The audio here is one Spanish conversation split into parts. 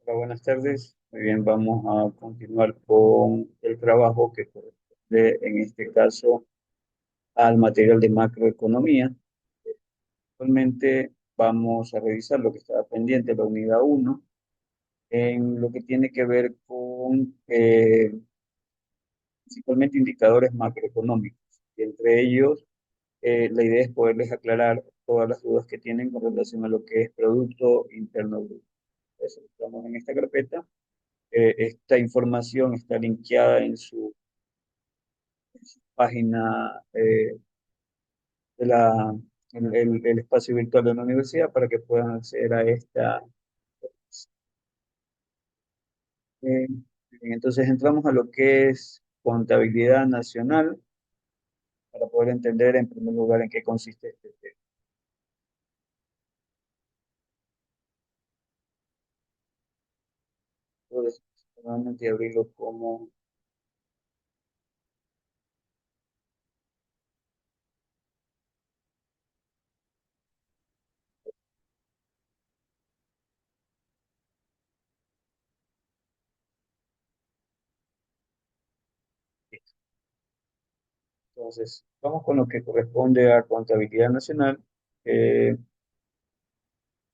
Hola, buenas tardes. Muy bien, vamos a continuar con el trabajo que corresponde, en este caso, al material de macroeconomía. Actualmente vamos a revisar lo que estaba pendiente, la unidad uno, en lo que tiene que ver con principalmente indicadores macroeconómicos. Y entre ellos, la idea es poderles aclarar todas las dudas que tienen con relación a lo que es Producto Interno Bruto. Eso, estamos en esta carpeta. Esta información está linkeada en su página el espacio virtual de la universidad para que puedan acceder a esta. eh, entonces entramos a lo que es contabilidad nacional para poder entender en primer lugar en qué consiste este tema. Entonces, nuevamente abrirlo como esto. Entonces, vamos con lo que corresponde a contabilidad nacional. Eh,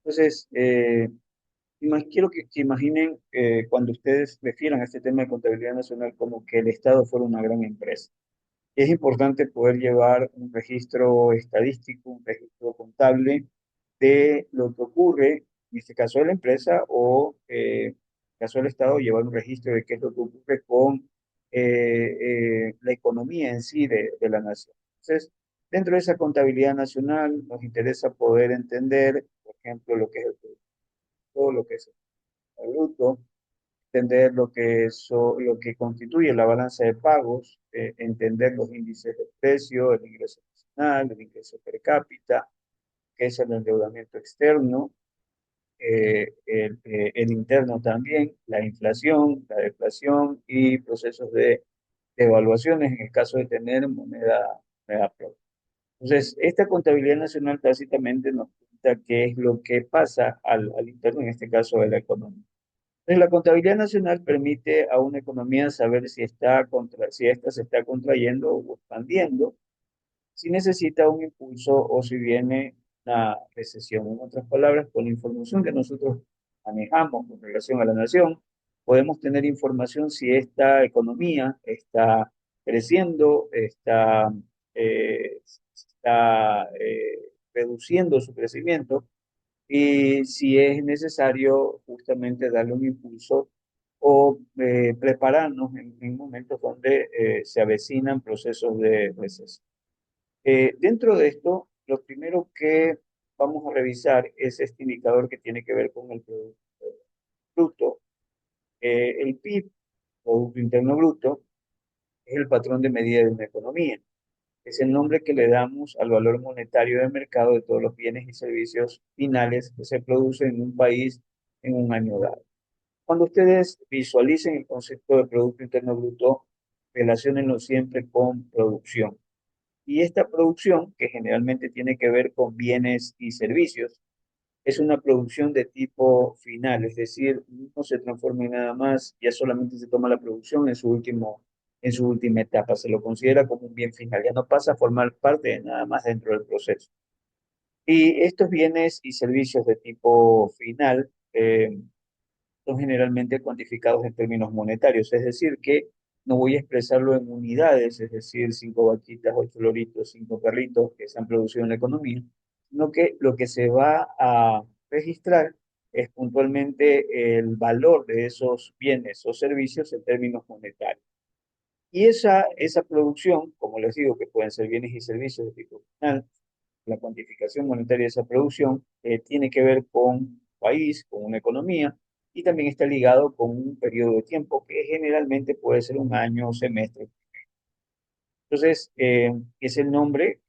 entonces, quiero que imaginen cuando ustedes refieran a este tema de contabilidad nacional como que el Estado fuera una gran empresa. Es importante poder llevar un registro estadístico, un registro contable de lo que ocurre, en este caso de la empresa, o en el caso del Estado, llevar un registro de qué es lo que ocurre con la economía en sí de la nación. Entonces, dentro de esa contabilidad nacional, nos interesa poder entender, por ejemplo, lo que es el producto, lo que es el bruto, entender lo que constituye la balanza de pagos, entender los índices de precio, el ingreso nacional, el ingreso per cápita, qué es el endeudamiento externo, el interno también, la inflación, la deflación y procesos de evaluaciones en el caso de tener moneda propia. Entonces, esta contabilidad nacional básicamente nos cuenta qué es lo que pasa al interno, en este caso de la economía. Entonces, la contabilidad nacional permite a una economía saber si esta se está contrayendo o expandiendo, si necesita un impulso o si viene una recesión. En otras palabras, con la información que nosotros manejamos con relación a la nación, podemos tener información si esta economía está creciendo, reduciendo su crecimiento y si es necesario justamente darle un impulso o prepararnos en momentos donde se avecinan procesos de recesión. Dentro de esto, lo primero que vamos a revisar es este indicador que tiene que ver con el Producto Bruto. El PIB, Producto Interno Bruto, es el patrón de medida de una economía. Es el nombre que le damos al valor monetario de mercado de todos los bienes y servicios finales que se producen en un país en un año dado. Cuando ustedes visualicen el concepto de Producto Interno Bruto, relaciónenlo siempre con producción. Y esta producción, que generalmente tiene que ver con bienes y servicios, es una producción de tipo final, es decir, no se transforma en nada más, ya solamente se toma la producción en su última etapa, se lo considera como un bien final, ya no pasa a formar parte de nada más dentro del proceso. Y estos bienes y servicios de tipo final son generalmente cuantificados en términos monetarios, es decir, que no voy a expresarlo en unidades, es decir, 5 vaquitas, 8 loritos, 5 perritos que se han producido en la economía, sino que lo que se va a registrar es puntualmente el valor de esos bienes o servicios en términos monetarios. Y esa producción, como les digo, que pueden ser bienes y servicios de tipo final, la cuantificación monetaria de esa producción tiene que ver con un país, con una economía, y también está ligado con un periodo de tiempo que generalmente puede ser un año o semestre. Entonces, es el nombre,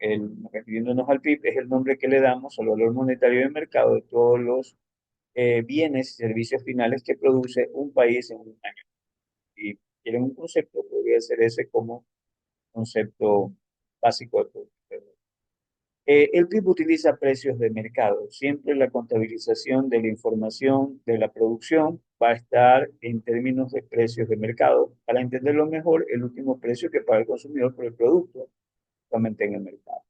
refiriéndonos al PIB, es el nombre que le damos al valor monetario de mercado de todos los bienes y servicios finales que produce un país en un año. Si quieren un concepto, podría ser ese como concepto básico de producto. El PIB utiliza precios de mercado. Siempre la contabilización de la información de la producción va a estar en términos de precios de mercado. Para entenderlo mejor, el último precio que paga el consumidor por el producto actualmente en el mercado.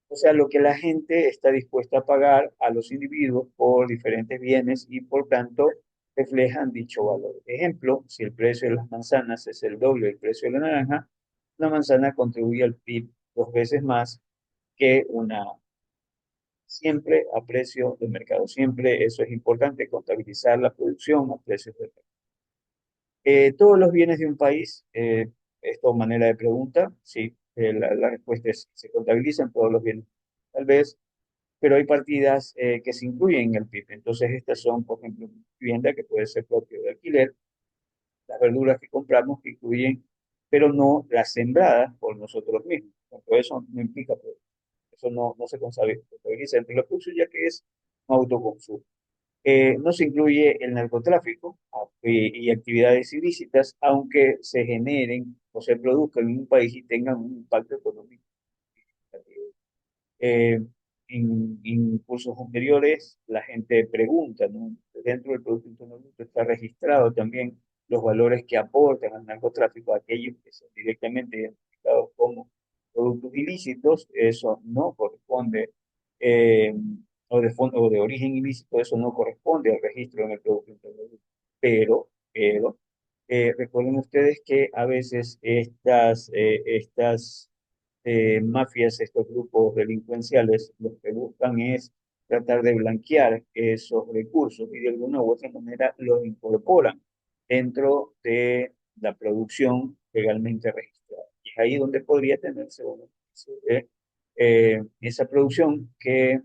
O sea, lo que la gente está dispuesta a pagar a los individuos por diferentes bienes y por tanto reflejan dicho valor. Ejemplo, si el precio de las manzanas es el doble del precio de la naranja, una manzana contribuye al PIB dos veces más que una, siempre a precio de mercado. Siempre eso es importante, contabilizar la producción a precios de mercado. Todos los bienes de un país, esto manera de pregunta, sí, la respuesta es, se contabilizan todos los bienes. Tal vez, pero hay partidas que se incluyen en el PIB. Entonces, estas son, por ejemplo, vivienda que puede ser propio de alquiler, las verduras que compramos que incluyen, pero no las sembradas por nosotros mismos. Pero eso no implica, pues, eso no se contabiliza entre los productos, ya que es un autoconsumo. No se incluye el narcotráfico y actividades ilícitas, aunque se generen o se produzcan en un país y tengan un impacto económico. Eh, en cursos anteriores, la gente pregunta, ¿no? Dentro del Producto Interno Bruto está registrado también los valores que aportan al narcotráfico, aquellos que son directamente identificados como productos ilícitos, eso no corresponde, eh, o de origen ilícito, eso no corresponde al registro en el Producto Interno Bruto. Pero, recuerden ustedes que a veces estas mafias, estos grupos delincuenciales, lo que buscan es tratar de blanquear esos recursos y de alguna u otra manera los incorporan dentro de la producción legalmente registrada. Y es ahí donde podría tenerse un beneficio de esa producción que,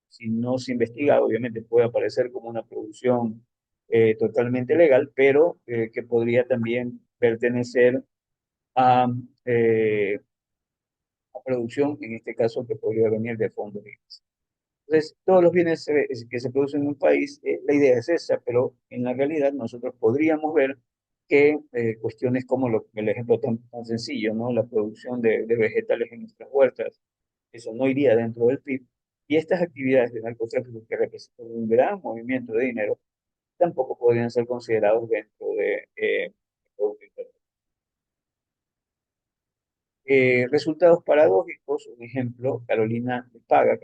si no se investiga, obviamente puede aparecer como una producción totalmente legal, pero que podría también pertenecer a a producción, en este caso que podría venir de fondos libres. Entonces, todos los bienes que se producen en un país, la idea es esa, pero en la realidad nosotros podríamos ver que cuestiones como el ejemplo tan sencillo, ¿no? La producción de vegetales en nuestras huertas, eso no iría dentro del PIB. Y estas actividades de narcotráfico que representan un gran movimiento de dinero, tampoco podrían ser considerados dentro de Producto Interno. Resultados paradójicos, un ejemplo, Carolina le paga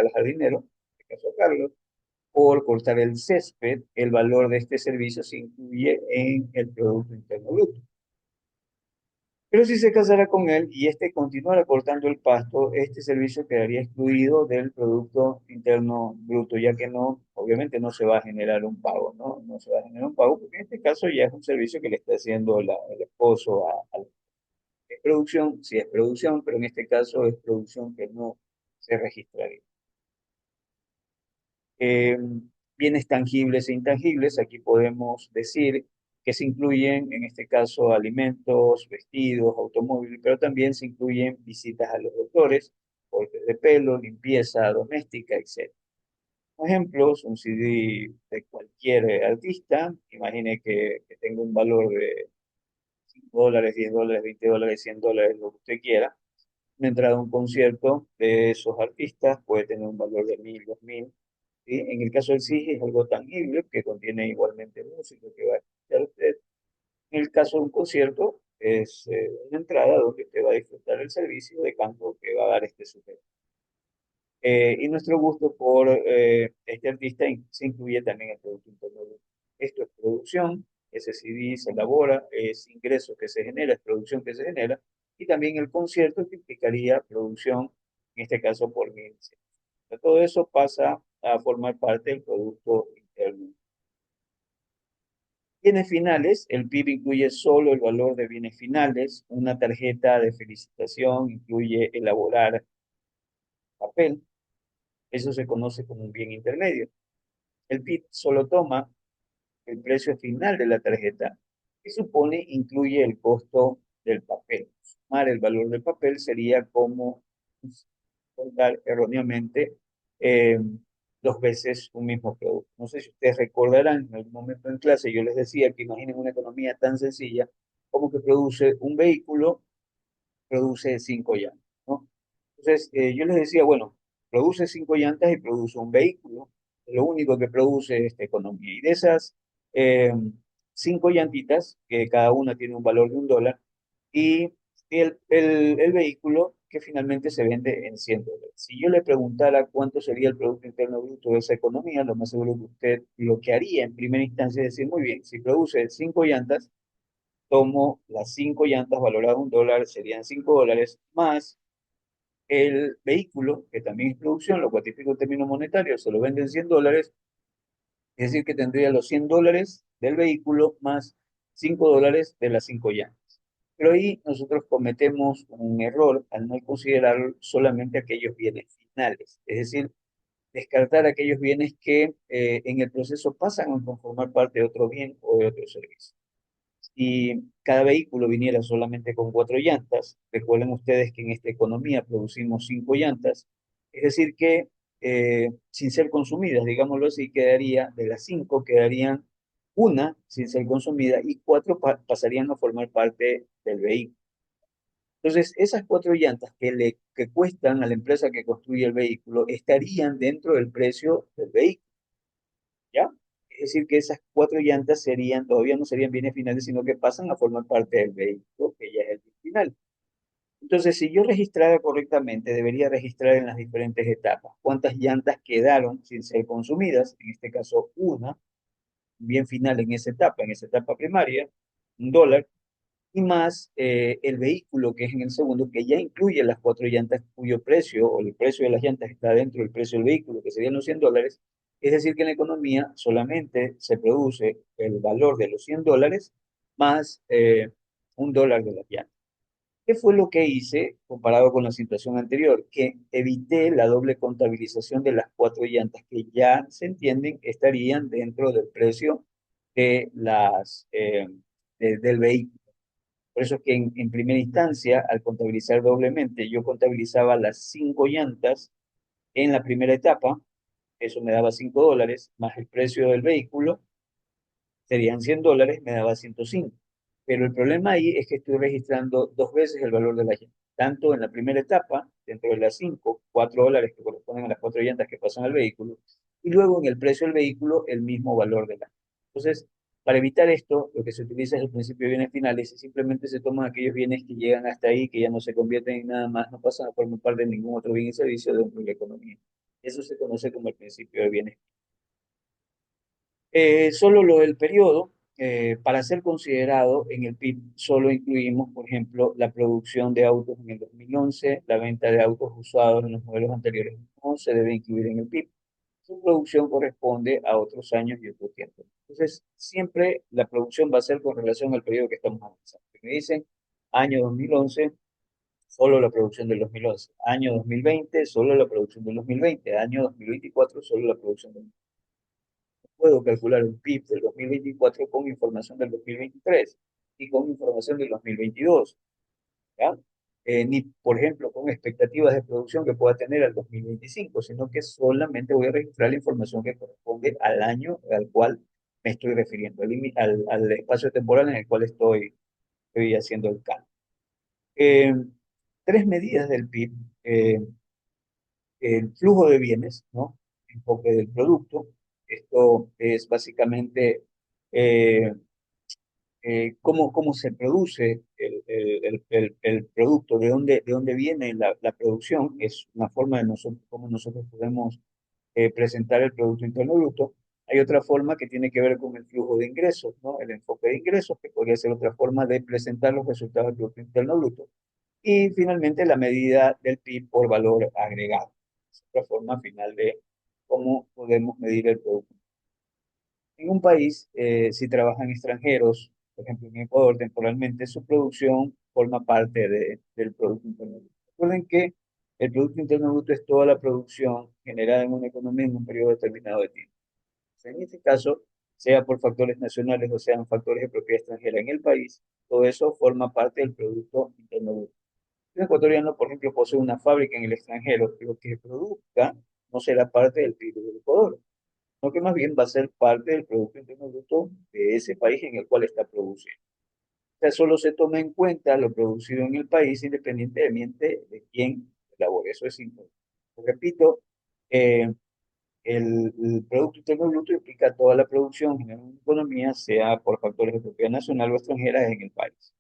al jardinero, en este caso a Carlos, por cortar el césped. El valor de este servicio se incluye en el Producto Interno Bruto. Pero si se casara con él y este continuara cortando el pasto, este servicio quedaría excluido del Producto Interno Bruto, ya que no, obviamente no se va a generar un pago, ¿no? No se va a generar un pago, porque en este caso ya es un servicio que le está haciendo el esposo a la producción, sí es producción, pero en este caso es producción que no se registraría. Eh, Bienes tangibles e intangibles, aquí podemos decir que se incluyen, en este caso, alimentos, vestidos, automóviles, pero también se incluyen visitas a los doctores, cortes de pelo, limpieza doméstica, etc. Por ejemplo, un CD de cualquier artista, imagine que tenga un valor de $5, $10, $20, $100, lo que usted quiera. Una entrada a un concierto de esos artistas puede tener un valor de 1.000, 2.000. ¿Sí? En el caso del SIG es algo tangible que contiene igualmente música que va a escuchar usted. En el caso de un concierto es una entrada donde usted va a disfrutar el servicio de canto que va a dar este sujeto. Y nuestro gusto por este artista se incluye también en el Producto Interno Bruto. Esto es producción, ese CD se elabora, es ingreso que se genera, es producción que se genera, y también el concierto que implicaría producción, en este caso por mil. Todo eso pasa a formar parte del Producto Interno. Bienes finales, el PIB incluye solo el valor de bienes finales. Una tarjeta de felicitación incluye elaborar papel. Eso se conoce como un bien intermedio. El PIB solo toma el precio final de la tarjeta, que supone incluye el costo del papel. Sumar el valor del papel sería como contar erróneamente eh, dos veces un mismo producto. No sé si ustedes recordarán, en algún momento en clase yo les decía que imaginen una economía tan sencilla como que produce un vehículo produce 5 llantas, ¿no? Entonces, yo les decía, bueno, produce 5 llantas y produce un vehículo. Lo único que produce es esta economía. Y de esas eh, 5 llantitas, que cada una tiene un valor de $1, y el vehículo que finalmente se vende en $100. Si yo le preguntara cuánto sería el Producto Interno Bruto de esa economía, lo más seguro que usted lo que haría en primera instancia es decir, muy bien, si produce 5 llantas, tomo las 5 llantas valoradas $1, serían $5, más el vehículo, que también es producción, lo cuantifico en términos monetarios, se lo venden $100, es decir, que tendría los $100 del vehículo más $5 de las 5 llantas. Pero ahí nosotros cometemos un error al no considerar solamente aquellos bienes finales, es decir, descartar aquellos bienes que en el proceso pasan a conformar parte de otro bien o de otro servicio. Si cada vehículo viniera solamente con 4 llantas, recuerden ustedes que en esta economía producimos 5 llantas, es decir que sin ser consumidas, digámoslo así, quedaría de las 5, quedarían una sin ser consumida y 4 pasarían a formar parte del vehículo. Entonces, esas 4 llantas que cuestan a la empresa que construye el vehículo estarían dentro del precio del vehículo, ¿ya? Es decir, que esas 4 llantas serían, todavía no serían bienes finales, sino que pasan a formar parte del vehículo, que ya es el bien final. Entonces, si yo registrara correctamente, debería registrar en las diferentes etapas cuántas llantas quedaron sin ser consumidas, en este caso una, bien final en esa etapa primaria, $1, y más el vehículo que es en el segundo, que ya incluye las 4 llantas cuyo precio o el precio de las llantas está dentro del precio del vehículo, que serían los $100. Es decir, que en la economía solamente se produce el valor de los $100 más $1 de las llantas. ¿Qué fue lo que hice comparado con la situación anterior? Que evité la doble contabilización de las 4 llantas que ya se entienden estarían dentro del precio de del vehículo. Por eso es que en primera instancia, al contabilizar doblemente, yo contabilizaba las 5 llantas en la primera etapa, eso me daba $5, más el precio del vehículo, serían $100, me daba 105. Pero el problema ahí es que estoy registrando 2 veces el valor de la llanta, tanto en la primera etapa, dentro de las 5, $4 que corresponden a las 4 llantas que pasan al vehículo, y luego en el precio del vehículo el mismo valor de la. Entonces, para evitar esto, lo que se utiliza es el principio de bienes finales y simplemente se toman aquellos bienes que llegan hasta ahí, que ya no se convierten en nada más, no pasan a formar parte de ningún otro bien y servicio dentro de la economía. Eso se conoce como el principio de bienes. Solo lo del periodo, para ser considerado en el PIB, solo incluimos, por ejemplo, la producción de autos en el 2011, la venta de autos usados en los modelos anteriores no se debe incluir en el PIB. Su producción corresponde a otros años y otro tiempo. Entonces, siempre la producción va a ser con relación al periodo que estamos analizando. Si me dicen año 2011, solo la producción del 2011. Año 2020, solo la producción del 2020. Año 2024, solo la producción del 2020. Puedo calcular un PIB del 2024 con información del 2023 y con información del 2022, ¿ya? Ni, por ejemplo, con expectativas de producción que pueda tener al 2025, sino que solamente voy a registrar la información que corresponde al año al cual me estoy refiriendo, al espacio temporal en el cual estoy haciendo el cálculo. Eh, 3 medidas del PIB, el flujo de bienes, ¿no? Enfoque del producto. Esto es básicamente eh, cómo se produce el producto, de dónde viene la producción, es una forma de nosotros, cómo nosotros podemos presentar el Producto Interno Bruto. Hay otra forma que tiene que ver con el flujo de ingresos, ¿no? El enfoque de ingresos, que podría ser otra forma de presentar los resultados del Producto Interno Bruto. Y finalmente la medida del PIB por valor agregado. Es otra forma final de cómo podemos medir el producto. En un país, si trabajan extranjeros, por ejemplo en Ecuador temporalmente, su producción forma parte del Producto Interno Bruto. Recuerden que el Producto Interno Bruto es toda la producción generada en una economía en un periodo determinado de tiempo. En este caso, sea por factores nacionales o sean factores de propiedad extranjera en el país, todo eso forma parte del Producto Interno Bruto. Un ecuatoriano, por ejemplo, posee una fábrica en el extranjero, lo que produzca no será parte del PIB del Ecuador, sino que más bien va a ser parte del Producto Interno Bruto de ese país en el cual está produciendo. sea, solo se toma en cuenta lo producido en el país independientemente de quién elabore. Eso es importante. Repito, eh, el Producto Interno Bruto implica toda la producción en una economía, sea por factores de propiedad nacional o extranjera en el país.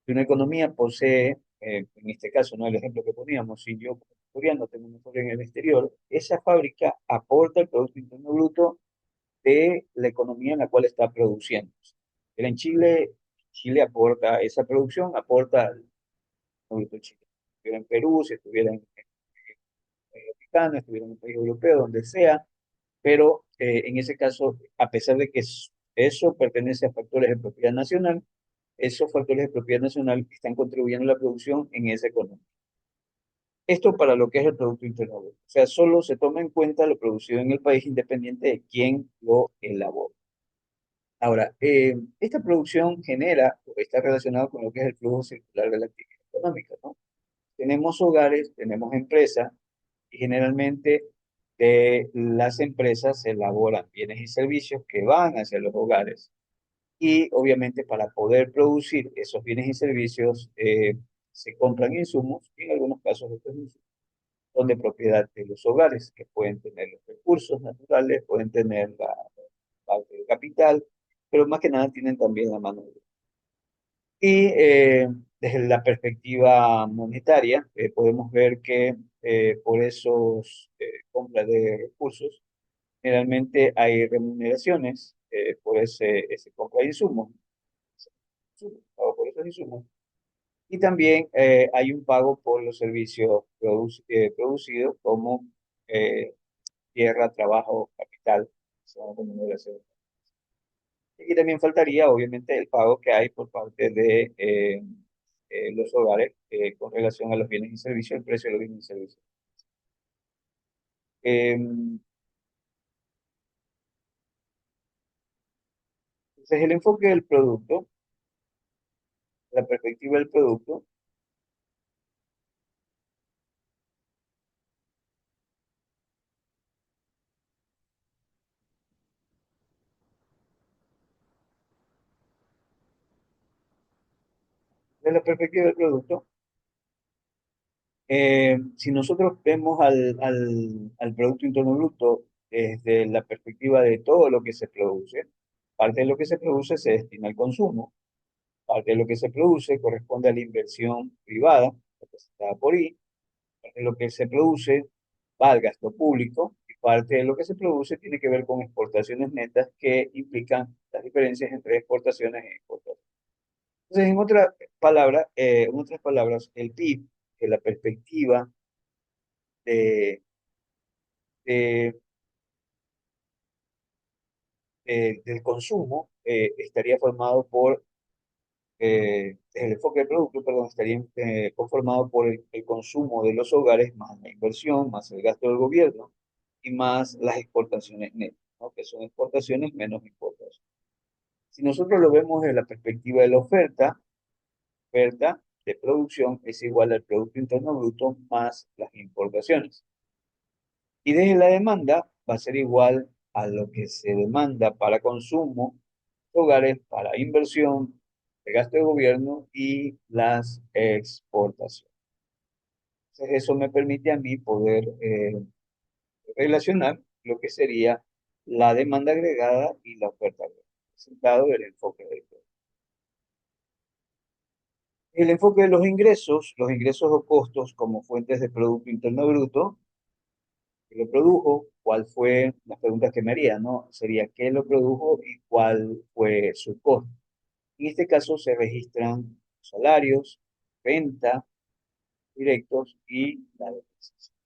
Si una economía posee, en este caso, no el ejemplo que poníamos, si yo como ecuatoriano tengo una fábrica en el exterior, esa fábrica aporta el Producto Interno Bruto de la economía en la cual está produciendo. Pero en Chile, Chile aporta esa producción, aporta al producto chileno. Si estuviera en Perú, si estuviera en país africano, estuviera en un país europeo, donde sea, pero en ese caso, a pesar de que eso pertenece a factores de propiedad nacional, esos factores de propiedad nacional están contribuyendo a la producción en esa economía. Esto para lo que es el Producto Interno Bruto. O sea, solo se toma en cuenta lo producido en el país independiente de quién lo elabora. Ahora, esta producción genera, o está relacionado con lo que es el flujo circular de la actividad económica, ¿no? Tenemos hogares, tenemos empresas, y generalmente de las empresas se elaboran bienes y servicios que van hacia los hogares. Y obviamente para poder producir esos bienes y servicios se compran insumos, y en algunos casos estos insumos son de propiedad de los hogares, que pueden tener los recursos naturales, pueden tener la parte del capital, pero más que nada tienen también la mano de obra. Y desde la perspectiva monetaria, podemos ver que por esos compras de recursos, generalmente hay remuneraciones por ese compra de insumos, pago por esos insumos. Y también hay un pago por los servicios producidos como eh, tierra, trabajo, capital, son remuneraciones. Y aquí también faltaría, obviamente, el pago que hay por parte de los hogares con relación a los bienes y servicios, el precio de los bienes y servicios. Entonces, el enfoque del producto, la perspectiva del producto, de la perspectiva del producto, si nosotros vemos al Producto Interno Bruto desde la perspectiva de todo lo que se produce, parte de lo que se produce se destina al consumo, parte de lo que se produce corresponde a la inversión privada, representada por I, parte de lo que se produce va al gasto público y parte de lo que se produce tiene que ver con exportaciones netas que implican las diferencias entre exportaciones e importaciones. Entonces, en otras palabras, el PIB, que la perspectiva de, de- del consumo estaría formado por, el enfoque del producto, perdón, estaría conformado por el consumo de los hogares, más la inversión, más el gasto del gobierno y más las exportaciones netas, ¿no? Que son exportaciones menos importaciones. Si nosotros lo vemos desde la perspectiva de la oferta de producción es igual al Producto Interno Bruto más las importaciones. Y desde la demanda va a ser igual a lo que se demanda para consumo, hogares, para inversión, el gasto de gobierno y las exportaciones. Entonces, eso me permite a mí poder relacionar lo que sería la demanda agregada y la oferta agregada, resultado del enfoque del producto. El enfoque de los ingresos o costos como fuentes de Producto Interno Bruto, qué lo produjo, cuál fue, las preguntas que me haría, ¿no? Sería qué lo produjo y cuál fue su costo. En este caso se registran salarios, venta directos y la depreciación.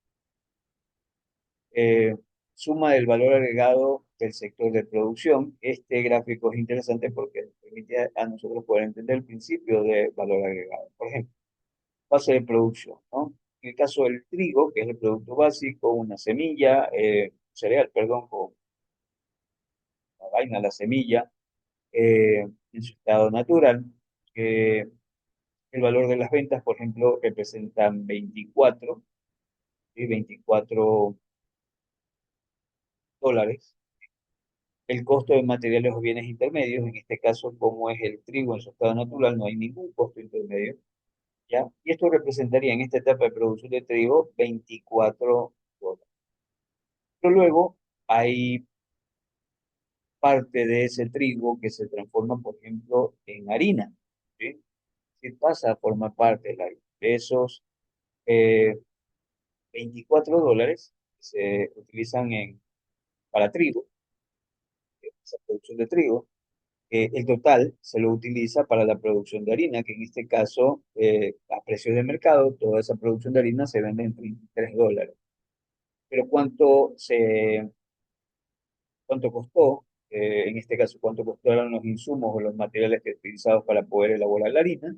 Eh, Suma del valor agregado del sector de producción. Este gráfico es interesante porque nos permite a nosotros poder entender el principio de valor agregado. Por ejemplo, base de producción, ¿no? En el caso del trigo, que es el producto básico, una semilla, cereal, perdón, con la vaina, la semilla, en su estado natural. Eh, el valor de las ventas, por ejemplo, representan 24, ¿sí? $24, el costo de materiales o bienes intermedios, en este caso, como es el trigo en su estado natural, no hay ningún costo intermedio, ¿ya? Y esto representaría en esta etapa de producción de trigo $24. Pero luego hay parte de ese trigo que se transforma, por ejemplo, en harina, ¿sí? Que pasa a formar parte de la harina. De esos eh, $24 se utilizan para trigo, esa producción de trigo. El total se lo utiliza para la producción de harina, que en este caso, a precios de mercado, toda esa producción de harina se vende en $33. Pero cuánto costó, en este caso, cuánto costaron los insumos o los materiales que utilizados para poder elaborar la harina,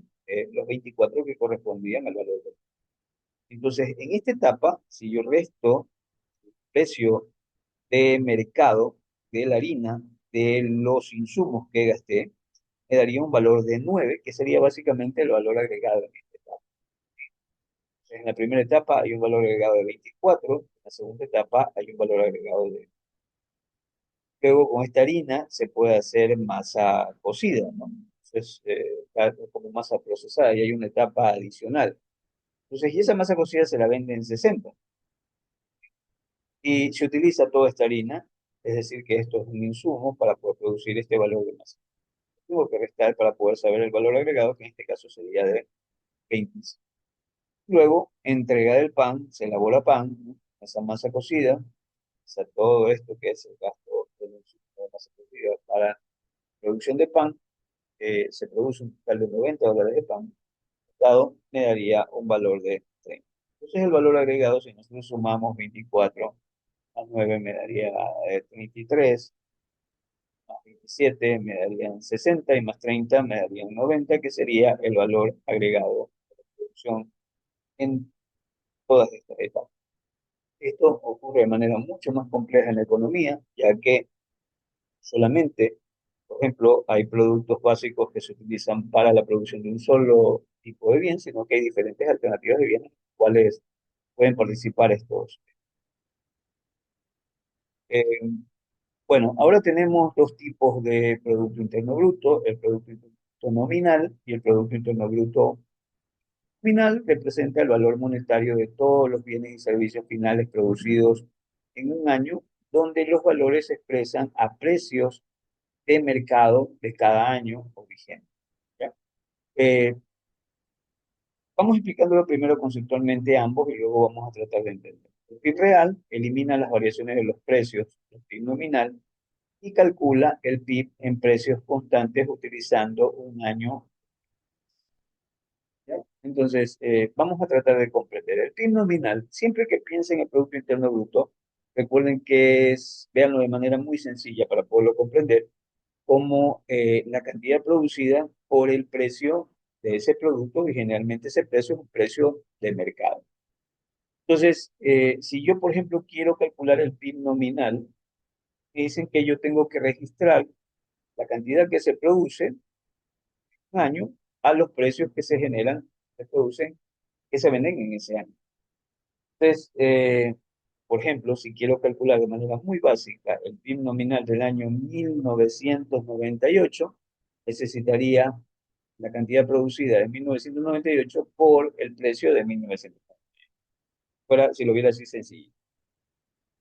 los 24 que correspondían al valor. Entonces, en esta etapa, si yo resto el precio de mercado de la harina, de los insumos que gasté, me daría un valor de 9, que sería básicamente el valor agregado en esta etapa. En la primera etapa hay un valor agregado de 24, en la segunda etapa hay un valor agregado de... Luego con esta harina se puede hacer masa cocida, ¿no? Entonces, como masa procesada y hay una etapa adicional. Entonces, y esa masa cocida se la vende en 60. Y se utiliza toda esta harina, es decir, que esto es un insumo para poder producir este valor de masa. Tengo que restar para poder saber el valor agregado, que en este caso sería de 25. Luego, entrega del pan, se elabora pan, ¿no? Esa masa cocida, o sea, todo esto que es el gasto del insumo de masa cocida para producción de pan, se produce un total de $90 de pan, dado me daría un valor de 30. Entonces el valor agregado, si nosotros sumamos 24 a 9, me daría 33, más 27 me darían 60 y más 30 me darían 90, que sería el valor agregado de la producción en todas estas etapas. Esto ocurre de manera mucho más compleja en la economía, ya que solamente, por ejemplo, hay productos básicos que se utilizan para la producción de un solo tipo de bien, sino que hay diferentes alternativas de bienes en las cuales pueden participar estos. Eh, bueno, ahora tenemos dos tipos de Producto Interno Bruto, el Producto Interno Nominal y el Producto Interno Bruto nominal representa el valor monetario de todos los bienes y servicios finales producidos en un año, donde los valores se expresan a precios de mercado de cada año o vigente. ¿Ya? Eh, Vamos explicándolo primero conceptualmente ambos y luego vamos a tratar de entender. El PIB real elimina las variaciones de los precios del PIB nominal y calcula el PIB en precios constantes utilizando un año. ¿Ya? Entonces, vamos a tratar de comprender. El PIB nominal, siempre que piensen en el Producto Interno Bruto, recuerden que véanlo de manera muy sencilla para poderlo comprender, como la cantidad producida por el precio de ese producto y generalmente ese precio es un precio de mercado. Entonces, si yo, por ejemplo, quiero calcular el PIB nominal, dicen que yo tengo que registrar la cantidad que se produce en un año a los precios que se generan, se producen, que se venden en ese año. Entonces, por ejemplo, si quiero calcular de manera muy básica el PIB nominal del año 1998, necesitaría la cantidad producida en 1998 por el precio de 1998. Fuera, si lo hubiera así sencillo.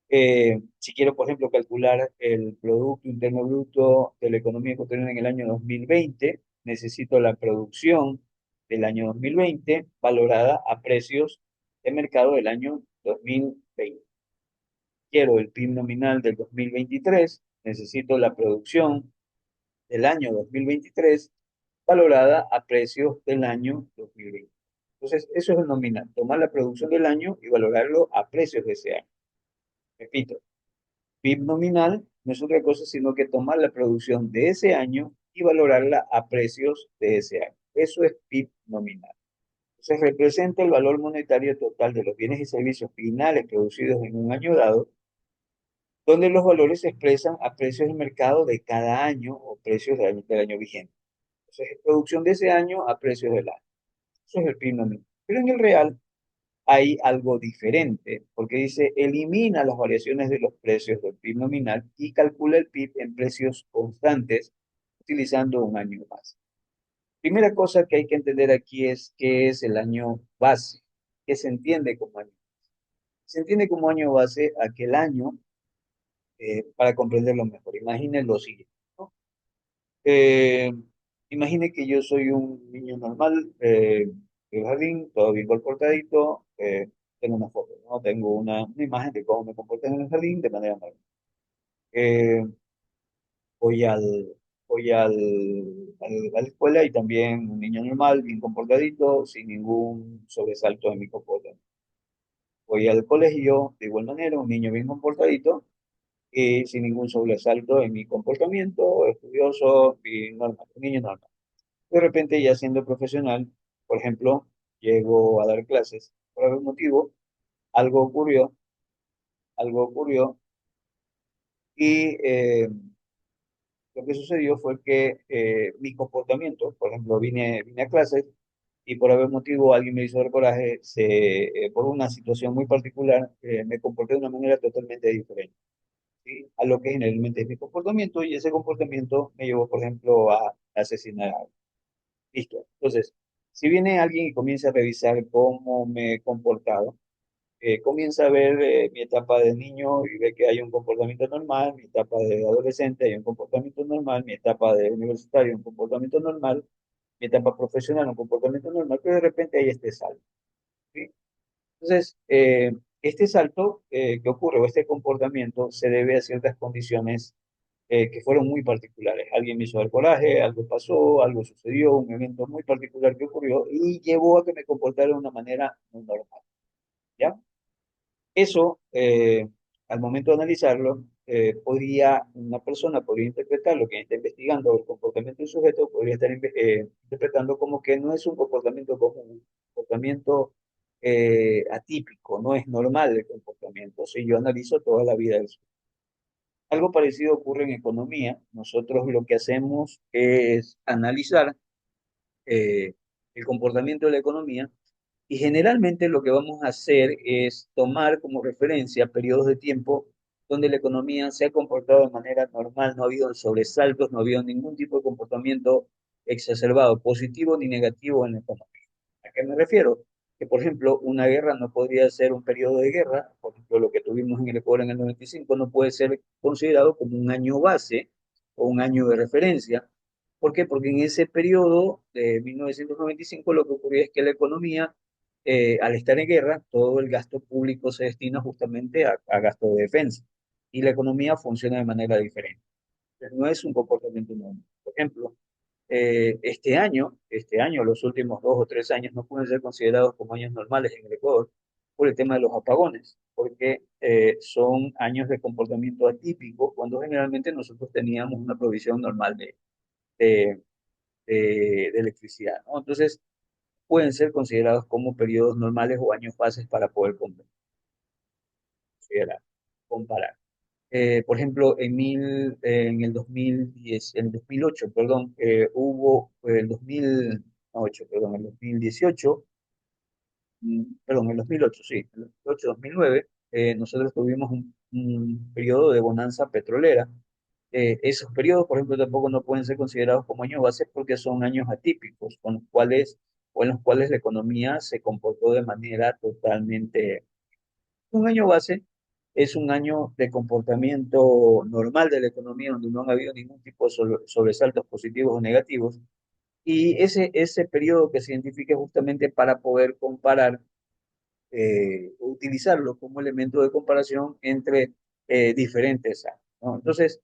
Si quiero, por ejemplo, calcular el Producto Interno Bruto de la economía ecuatoriana en el año 2020, necesito la producción del año 2020 valorada a precios de mercado del año 2020. Quiero el PIB nominal del 2023, necesito la producción del año 2023 valorada a precios del año 2020. Entonces, eso es el nominal, tomar la producción del año y valorarlo a precios de ese año. Repito, PIB nominal no es otra cosa sino que tomar la producción de ese año y valorarla a precios de ese año. Eso es PIB nominal. Entonces, representa el valor monetario total de los bienes y servicios finales producidos en un año dado, donde los valores se expresan a precios de mercado de cada año o precios del año vigente. Entonces, es producción de ese año a precios del año. Eso es el PIB nominal. Pero en el real hay algo diferente, porque dice, elimina las variaciones de los precios del PIB nominal y calcula el PIB en precios constantes utilizando un año base. Primera cosa que hay que entender aquí es qué es el año base, qué se entiende como año. Se entiende como año base aquel año, para comprenderlo mejor. Imaginen lo siguiente, ¿no? Eh, Imagine que yo soy un niño normal, del jardín, todo bien comportadito, tengo una foto, ¿no? Tengo una imagen de cómo me comporto en el jardín de manera normal. Eh, voy al, a la escuela y también un niño normal, bien comportadito, sin ningún sobresalto en mi comportamiento. Voy al colegio de igual manera, un niño bien comportadito y sin ningún sobresalto en mi comportamiento, estudioso y normal, un niño normal. De repente, ya siendo profesional, por ejemplo, llego a dar clases. Por algún motivo, algo ocurrió, algo ocurrió y lo que sucedió fue que mi comportamiento, por ejemplo, vine a clases y por algún motivo alguien me hizo el coraje, por una situación muy particular, me comporté de una manera totalmente diferente, ¿sí? A lo que generalmente es mi comportamiento y ese comportamiento me llevó, por ejemplo, a asesinar a alguien. Listo. Entonces, si viene alguien y comienza a revisar cómo me he comportado, comienza a ver mi etapa de niño y ve que hay un comportamiento normal, mi etapa de adolescente hay un comportamiento normal, mi etapa de universitario un comportamiento normal, mi etapa profesional un comportamiento normal, pero de repente hay este salto, ¿sí? Entonces, este salto que ocurre o este comportamiento se debe a ciertas condiciones que fueron muy particulares. Alguien me hizo el coraje, algo pasó, algo sucedió, un evento muy particular que ocurrió y llevó a que me comportara de una manera no normal, ¿ya? Eso, al momento de analizarlo, una persona podría interpretar lo que está investigando el comportamiento del sujeto, podría estar interpretando como que no es un comportamiento común, un comportamiento atípico, no es normal el comportamiento. Si yo analizo toda la vida del sujeto. Algo parecido ocurre en economía. Nosotros lo que hacemos es analizar el comportamiento de la economía y generalmente lo que vamos a hacer es tomar como referencia periodos de tiempo donde la economía se ha comportado de manera normal, no ha habido sobresaltos, no ha habido ningún tipo de comportamiento exacerbado, positivo ni negativo en la economía. ¿A qué me refiero? Que, por ejemplo, una guerra no podría ser un periodo de guerra, por ejemplo, lo que tuvimos en el Ecuador en el 95 no puede ser considerado como un año base o un año de referencia. ¿Por qué? Porque en ese periodo de 1995 lo que ocurrió es que la economía, al estar en guerra, todo el gasto público se destina justamente a gasto de defensa y la economía funciona de manera diferente. Entonces, no es un comportamiento normal. Por ejemplo, este año, los últimos 2 o 3 años no pueden ser considerados como años normales en el Ecuador por el tema de los apagones, porque son años de comportamiento atípico cuando generalmente nosotros teníamos una provisión normal de, de electricidad, ¿no? Entonces, pueden ser considerados como periodos normales o años bases para poder considerar, comparar. Por ejemplo, en el 2010, en el 2008, perdón, el 2008, perdón, el 2018, perdón, el 2008, sí, el 2008, 2009, nosotros tuvimos un periodo de bonanza petrolera. Esos periodos, por ejemplo, tampoco no pueden ser considerados como años bases porque son años atípicos, con los cuales, o en los cuales la economía se comportó de manera totalmente. Un año base es un año de comportamiento normal de la economía donde no ha habido ningún tipo de sobresaltos positivos o negativos. Y ese periodo que se identifica justamente para poder comparar, utilizarlo como elemento de comparación entre diferentes años, ¿no? Entonces,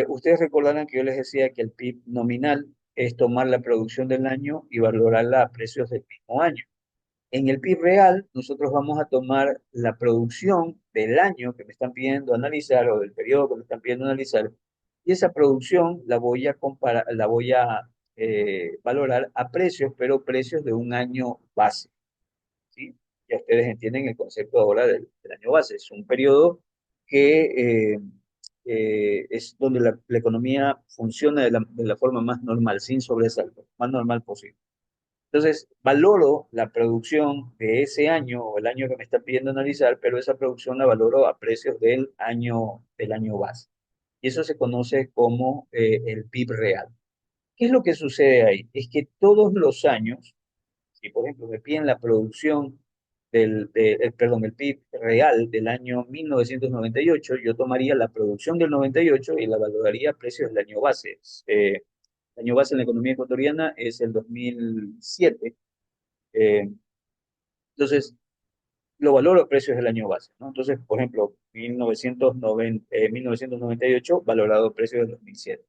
ustedes recordarán que yo les decía que el PIB nominal es tomar la producción del año y valorarla a precios del mismo año. En el PIB real, nosotros vamos a tomar la producción del año que me están pidiendo analizar o del periodo que me están pidiendo analizar y esa producción la voy a comparar, la voy a valorar a precios, pero precios de un año base, ¿sí? Ya ustedes entienden el concepto ahora del año base. Es un periodo que es donde la economía funciona de la forma más normal, sin sobresalto, más normal posible. Entonces, valoro la producción de ese año o el año que me está pidiendo analizar, pero esa producción la valoro a precios del año base. Y eso se conoce como el PIB real. ¿Qué es lo que sucede ahí? Es que todos los años, si por ejemplo me piden la producción perdón, el PIB real del año 1998, yo tomaría la producción del 98 y la valoraría a precios del año base. El año base en la economía ecuatoriana es el 2007. eh, entonces, lo valoro a precios del año base, ¿no? Entonces, por ejemplo, 1998 valorado a precios del 2007.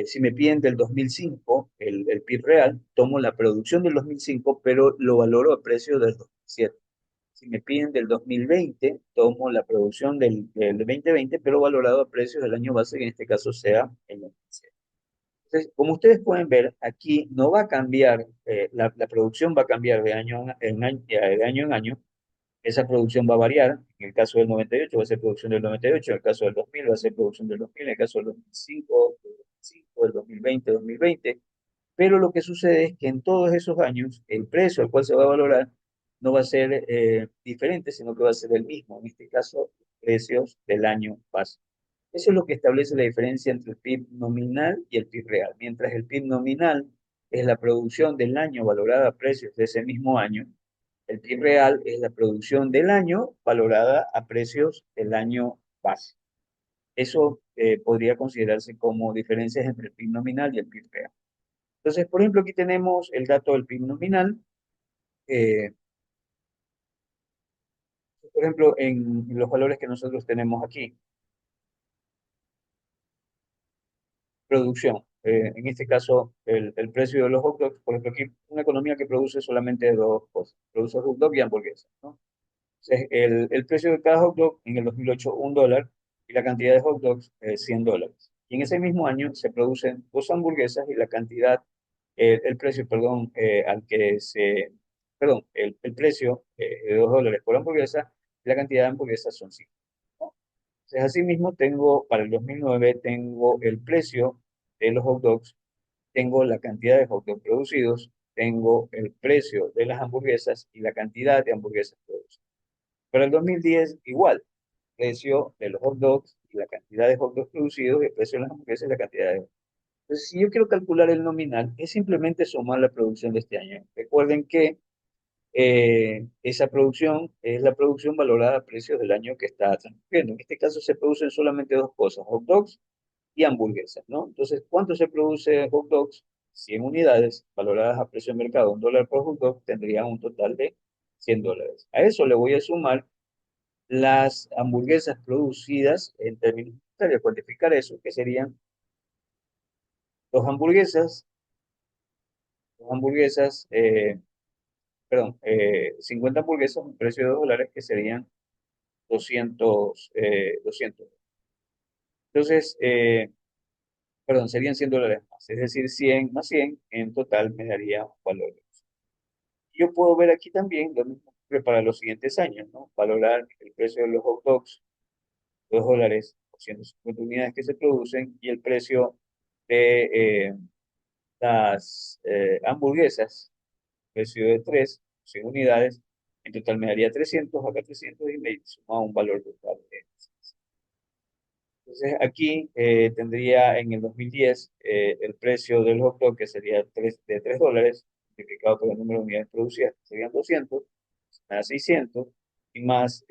Si me piden del 2005, el PIB real, tomo la producción del 2005, pero lo valoro a precio del 2007. Si me piden del 2020, tomo la producción del 2020, pero valorado a precios del año base, que en este caso sea el 2007. Entonces, como ustedes pueden ver, aquí no va a cambiar, la producción va a cambiar de año en año. Esa producción va a variar. En el caso del 98 va a ser producción del 98, en el caso del 2000 va a ser producción del 2000, en el caso del 2005, del 2005, del 2020, 2020. Pero lo que sucede es que en todos esos años el precio al cual se va a valorar no va a ser diferente, sino que va a ser el mismo. En este caso, precios del año base. Eso es lo que establece la diferencia entre el PIB nominal y el PIB real. Mientras el PIB nominal es la producción del año valorada a precios de ese mismo año, el PIB real es la producción del año valorada a precios del año base. Eso podría considerarse como diferencias entre el PIB nominal y el PIB real. Entonces, por ejemplo, aquí tenemos el dato del PIB nominal. eh, por ejemplo, en los valores que nosotros tenemos aquí. Producción. En este caso, el precio de los hot dogs, por ejemplo, aquí una economía que produce solamente dos cosas, produce hot dog y hamburguesas, ¿no? Entonces, el precio de cada hot dog en el 2008, $1, y la cantidad de hot dogs, $100. Y en ese mismo año se producen dos hamburguesas y la cantidad, el precio, perdón, el precio de $2 por hamburguesa y la cantidad de hamburguesas son 5. Entonces, asimismo, para el 2009 tengo el precio de los hot dogs, tengo la cantidad de hot dogs producidos, tengo el precio de las hamburguesas y la cantidad de hamburguesas producidas. Para el 2010, igual, precio de los hot dogs y la cantidad de hot dogs producidos, el precio de las hamburguesas y la cantidad de hot dogs. Entonces, si yo quiero calcular el nominal, es simplemente sumar la producción de este año. Recuerden que esa producción es la producción valorada a precios del año que está transcurriendo. En este caso se producen solamente dos cosas, hot dogs y hamburguesas, ¿no? Entonces, ¿cuánto se produce hot dogs? 100 unidades valoradas a precio de mercado, $1 por hot dog, tendría un total de $100. A eso le voy a sumar las hamburguesas producidas en términos monetarios, cuantificar eso, que serían dos hamburguesas, dos hamburguesas, perdón, 50 hamburguesas, un precio de $2, que serían 200. Entonces, perdón, serían $100 más, es decir, 100 más 100 en total me daría un valor. Yo puedo ver aquí también lo mismo que para los siguientes años, ¿no? Valorar el precio de los hot dogs, $2 por 150 unidades que se producen, y el precio de las hamburguesas, precio de 3, 100 unidades, en total me daría 300, acá 300 y me suma un valor total de. Entonces aquí tendría en el 2010 el precio del hot dog, que sería de $3, multiplicado por el número de unidades producidas, que serían 200, más 600, y más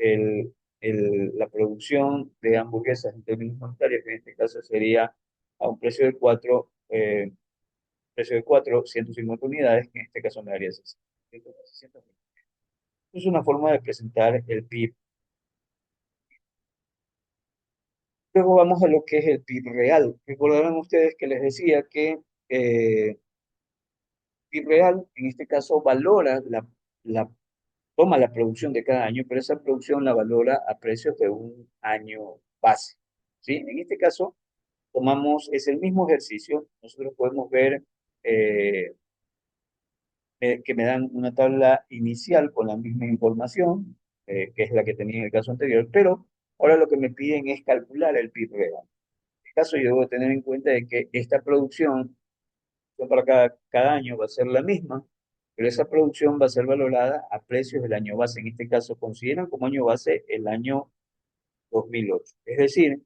la producción de hamburguesas en términos monetarios, que en este caso sería a un precio de cuatro 150 unidades, que en este caso me daría 600. Es una forma de presentar el PIB. Luego vamos a lo que es el PIB real. Recordarán ustedes que les decía que PIB real, en este caso, toma la producción de cada año, pero esa producción la valora a precios de un año base. ¿Sí? En este caso, es el mismo ejercicio. Nosotros podemos ver eh, que me dan una tabla inicial con la misma información, que es la que tenía en el caso anterior, pero ahora lo que me piden es calcular el PIB real. En este caso, yo debo tener en cuenta de que esta producción para cada año va a ser la misma, pero esa producción va a ser valorada a precios del año base. En este caso, consideran como año base el año 2008. Es decir,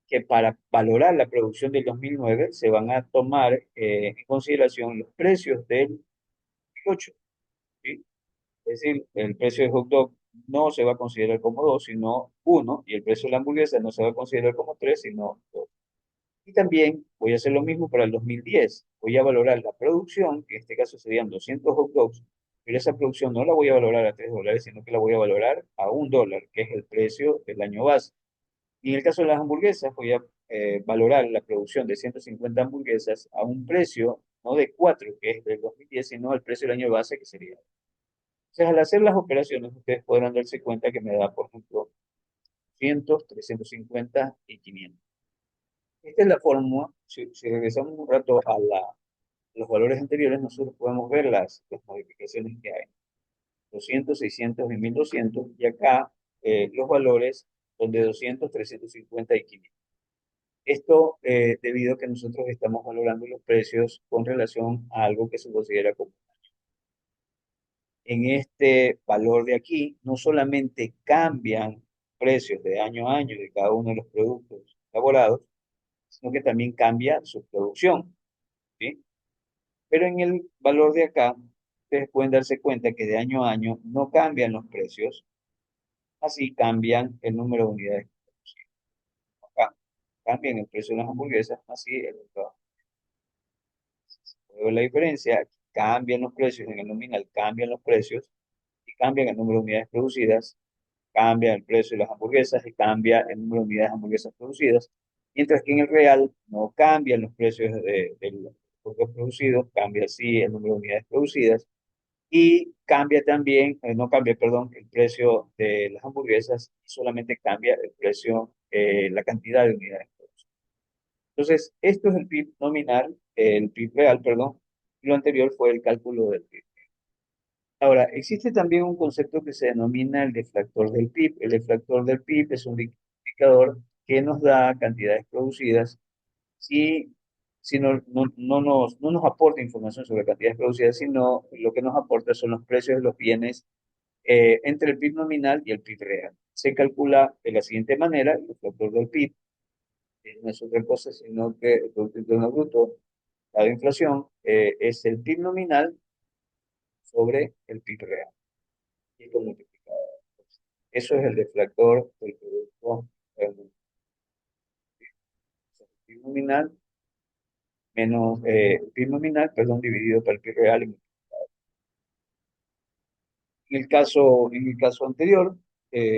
que para valorar la producción del 2009 se van a tomar en consideración los precios del 2008, ¿sí? Es decir, el precio del hot dog no se va a considerar como 2, sino uno, y el precio de la hamburguesa no se va a considerar como 3, sino 2. Y también voy a hacer lo mismo para el 2010. Voy a valorar la producción, que en este caso serían 200 hot dogs, pero esa producción no la voy a valorar a $3, sino que la voy a valorar a $1, que es el precio del año base. Y en el caso de las hamburguesas, voy a valorar la producción de 150 hamburguesas a un precio no de 4, que es del 2010, sino al precio del año base, que sería. Entonces, al hacer las operaciones, ustedes podrán darse cuenta que me da, por ejemplo, 200, 350 y 500. Esta es la fórmula. Si regresamos un rato a los valores anteriores, nosotros podemos ver las modificaciones que hay. 200, 600 y 1200. Y acá los valores son de 200, 350 y 500. Esto debido a que nosotros estamos valorando los precios con relación a algo que se considera como. En este valor de aquí, no solamente cambian precios de año a año de cada uno de los productos elaborados, sino que también cambia su producción, ¿sí? Pero en el valor de acá, ustedes pueden darse cuenta que de año a año no cambian los precios, así cambian el número de unidades producidas. Acá cambian el precio de las hamburguesas, así el otro. Luego la diferencia, aquí cambian los precios en el nominal, cambian los precios y cambian el número de unidades producidas, cambia el precio de las hamburguesas y cambia el número de unidades de hamburguesas producidas, mientras que en el real no cambian los precios de los productos producidos, cambia sí el número de unidades producidas y cambia también, no cambia, perdón, el precio de las hamburguesas, solamente cambia el precio, la cantidad de unidades producidas. Entonces, esto es el PIB nominal, el PIB real, perdón, y lo anterior fue el cálculo del PIB. Ahora, existe también un concepto que se denomina el deflactor del PIB. El deflactor del PIB es un indicador que nos da cantidades producidas si, si no nos aporta información sobre cantidades producidas, sino lo que nos aporta son los precios de los bienes entre el PIB nominal y el PIB real. Se calcula de la siguiente manera: el deflactor del PIB no es otra cosa sino que el Producto Interno Bruto, la inflación, es el PIB nominal sobre el PIB real. Y esto multiplicado. Eso es el deflactor del producto PIB nominal menos PIB nominal, perdón, dividido por el PIB real. En el caso anterior,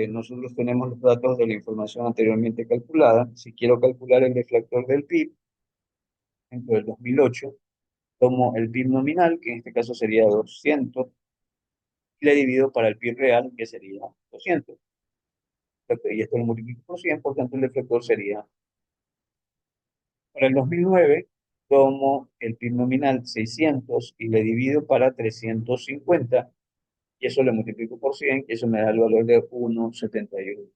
nosotros tenemos los datos de la información anteriormente calculada. Si quiero calcular el deflactor del PIB, dentro del 2008, tomo el PIB nominal, que en este caso sería 200, y le divido para el PIB real, que sería 200. Y esto lo multiplico por 100, por tanto el deflactor sería. Para el 2009, tomo el PIB nominal 600 y le divido para 350, y eso le multiplico por 100, y eso me da el valor de 1,71.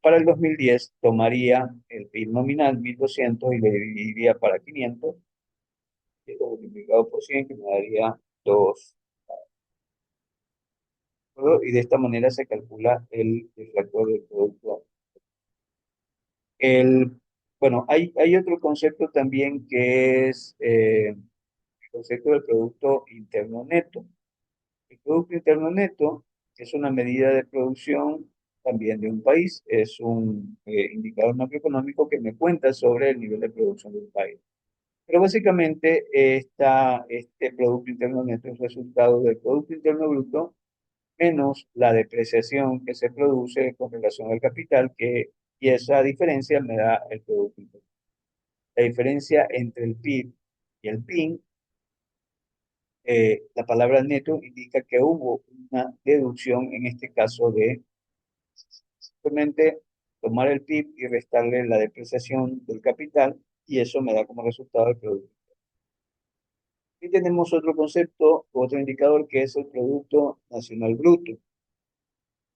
Para el 2010 tomaría el PIB nominal 1200 y le dividiría para 500, y esto multiplicado por 100, que me daría 2. Y de esta manera se calcula el deflactor del producto. El, bueno, hay otro concepto también que es el concepto del Producto Interno Neto. El Producto Interno Neto es una medida de producción también de un país, es un indicador macroeconómico que me cuenta sobre el nivel de producción de un país. Pero básicamente este Producto Interno Neto es resultado del Producto Interno Bruto menos la depreciación que se produce con relación al capital, y esa diferencia me da el Producto Interno. La diferencia entre el PIB y el PIN, la palabra neto indica que hubo una deducción, en este caso de simplemente tomar el PIB y restarle la depreciación del capital, y eso me da como resultado el producto. Y tenemos otro concepto, otro indicador, que es el Producto Nacional Bruto.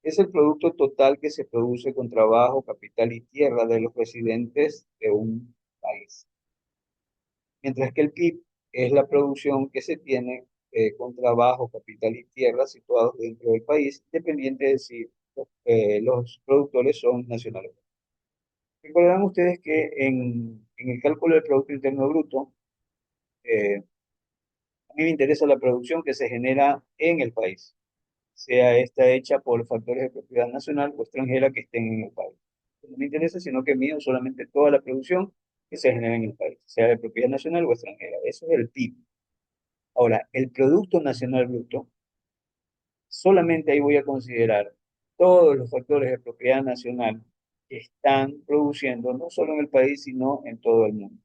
Es el producto total que se produce con trabajo, capital y tierra de los residentes de un país. Mientras que el PIB es la producción que se tiene con trabajo, capital y tierra situados dentro del país, independiente de si los productores son nacionales. Recordarán ustedes que en el cálculo del Producto Interno Bruto, a mí me interesa la producción que se genera en el país, sea esta hecha por factores de propiedad nacional o extranjera que estén en el país. No me interesa, sino que mío solamente toda la producción que se genera en el país, sea de propiedad nacional o extranjera. Eso es el PIB. Ahora, el Producto Nacional Bruto, solamente ahí voy a considerar todos los factores de propiedad nacional que están produciendo, no solo en el país, sino en todo el mundo.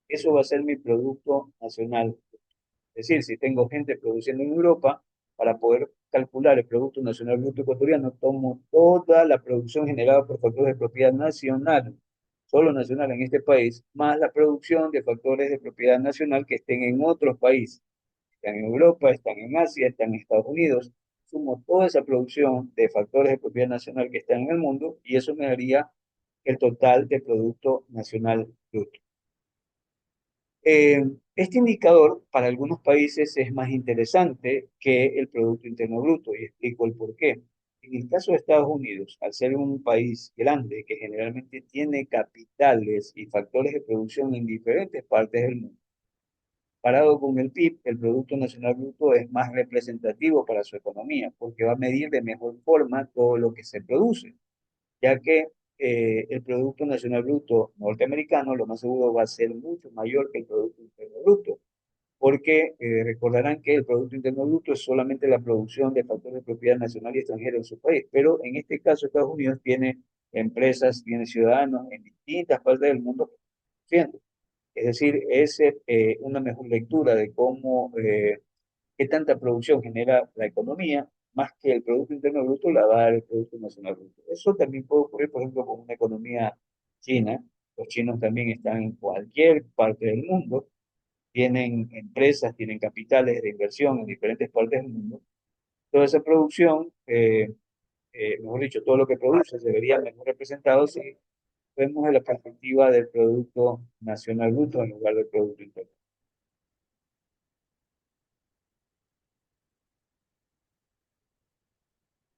Eso va a ser mi Producto Nacional. Es decir, si tengo gente produciendo en Europa, para poder calcular el Producto Nacional Bruto ecuatoriano, tomo toda la producción generada por factores de propiedad nacional, solo nacional en este país, más la producción de factores de propiedad nacional que estén en otros países. Están en Europa, están en Asia, están en Estados Unidos. Sumo toda esa producción de factores de propiedad nacional que están en el mundo y eso me daría el total de Producto Nacional Bruto. Este indicador para algunos países es más interesante que el Producto Interno Bruto y explico el por qué. En el caso de Estados Unidos, al ser un país grande que generalmente tiene capitales y factores de producción en diferentes partes del mundo, parado con el PIB, el Producto Nacional Bruto es más representativo para su economía porque va a medir de mejor forma todo lo que se produce, ya que el Producto Nacional Bruto norteamericano lo más seguro va a ser mucho mayor que el Producto Interno Bruto, porque recordarán que el Producto Interno Bruto es solamente la producción de factores de propiedad nacional y extranjera en su país, pero en este caso Estados Unidos tiene empresas, tiene ciudadanos en distintas partes del mundo produciendo. Es decir, es una mejor lectura de cómo, qué tanta producción genera la economía, más que el Producto Interno Bruto la va a dar el Producto Nacional Bruto. Eso también puede ocurrir, por ejemplo, con una economía china. Los chinos también están en cualquier parte del mundo, tienen empresas, tienen capitales de inversión en diferentes partes del mundo. Toda esa producción, mejor dicho, todo lo que produce se vería mejor representado si vemos en la perspectiva del Producto Nacional Bruto en lugar del Producto Interno.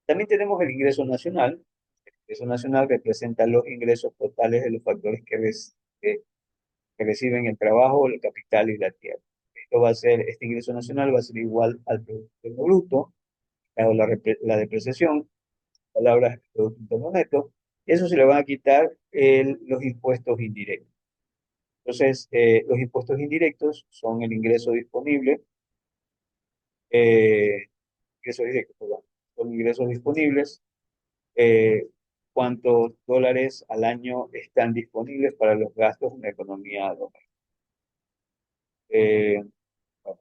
También tenemos el ingreso nacional. El ingreso nacional representa los ingresos totales de los factores que reciben el trabajo, el capital y la tierra. Este ingreso nacional va a ser igual al Producto Interno Bruto, dado la depreciación, palabras Producto Interno Neto, y eso se le van a quitar los impuestos indirectos. Entonces, los impuestos indirectos son el ingreso disponible, eh, ingresos directos, perdón, son ingresos disponibles, eh, cuántos dólares al año están disponibles para los gastos en la economía doméstica. Eh, bueno,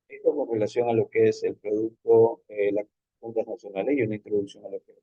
esto con relación a lo que es el producto, las cuentas nacionales y una introducción a lo que es.